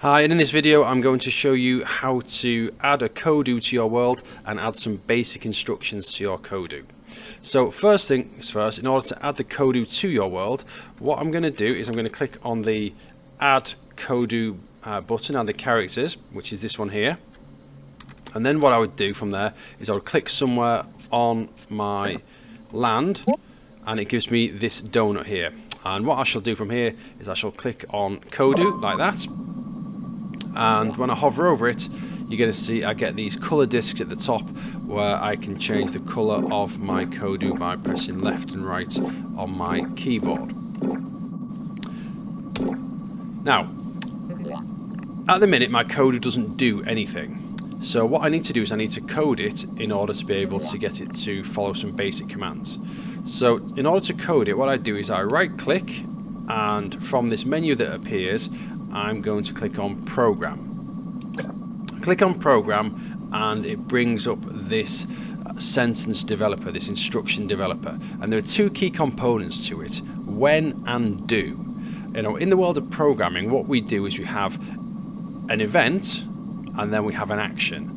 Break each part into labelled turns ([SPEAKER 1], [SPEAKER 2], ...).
[SPEAKER 1] Hi, and in this video I'm going to show you how to add a KODU to your world and add some basic instructions to your KODU. So first things first, in order to add the KODU to your world, what I'm going to do is I'm going to click on the Add KODU button and the characters, which is this one here. And then what I would do from there is I would click somewhere on my land and it gives me this donut here. And what I shall do from here is I shall click on KODU like that. And when I hover over it, you're going to see I get these color discs at the top where I can change the color of my KODU by pressing left and right on my keyboard. Now, at the minute my KODU doesn't do anything. So what I need to do is I need to code it in order to be able to get it to follow some basic commands. So in order to code it, what I do is I right click, and from this menu that appears, I'm going to click on Program. Click on Program and it brings up this sentence developer, this instruction developer. And there are two key components to it, when and do. You know, in the world of programming, what we do is we have an event and then we have an action.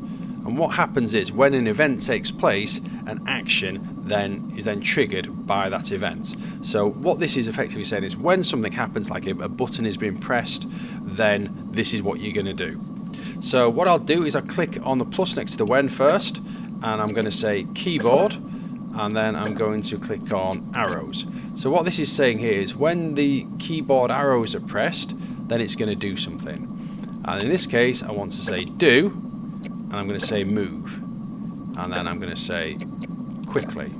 [SPEAKER 1] And what happens is when an event takes place, an action is then triggered by that event. So what this is effectively saying is when something happens, like a button is being pressed, then this is what you're going to do. So what I'll do is I'll click on the plus next to the when first, and I'm going to say keyboard, and then I'm going to click on arrows. So what this is saying here is when the keyboard arrows are pressed, then it's going to do something. And in this case, I want to say do, and I'm going to say move, and then I'm going to say quickly.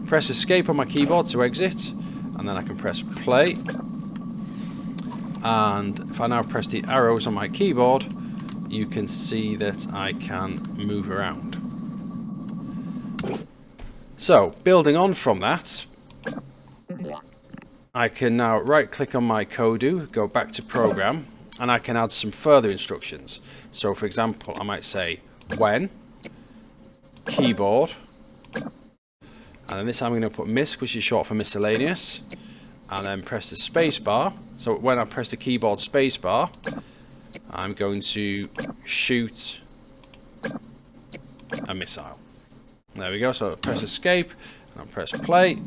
[SPEAKER 1] Press escape on my keyboard to exit, and then I can press play. And if I now press the arrows on my keyboard, you can see that I can move around. So building on from that, I can now right click on my KODU, go back to program, and I can add some further instructions. So for example, I might say when, keyboard, and then this time I'm going to put misc, which is short for miscellaneous, and then press the space bar. So when I press the keyboard space bar, I'm going to shoot a missile. There we go. So I'll press escape and I'll press play.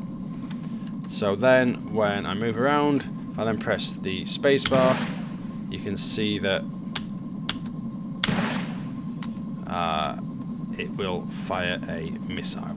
[SPEAKER 1] So then when I move around, if I then press the space bar, you can see that it will fire a missile.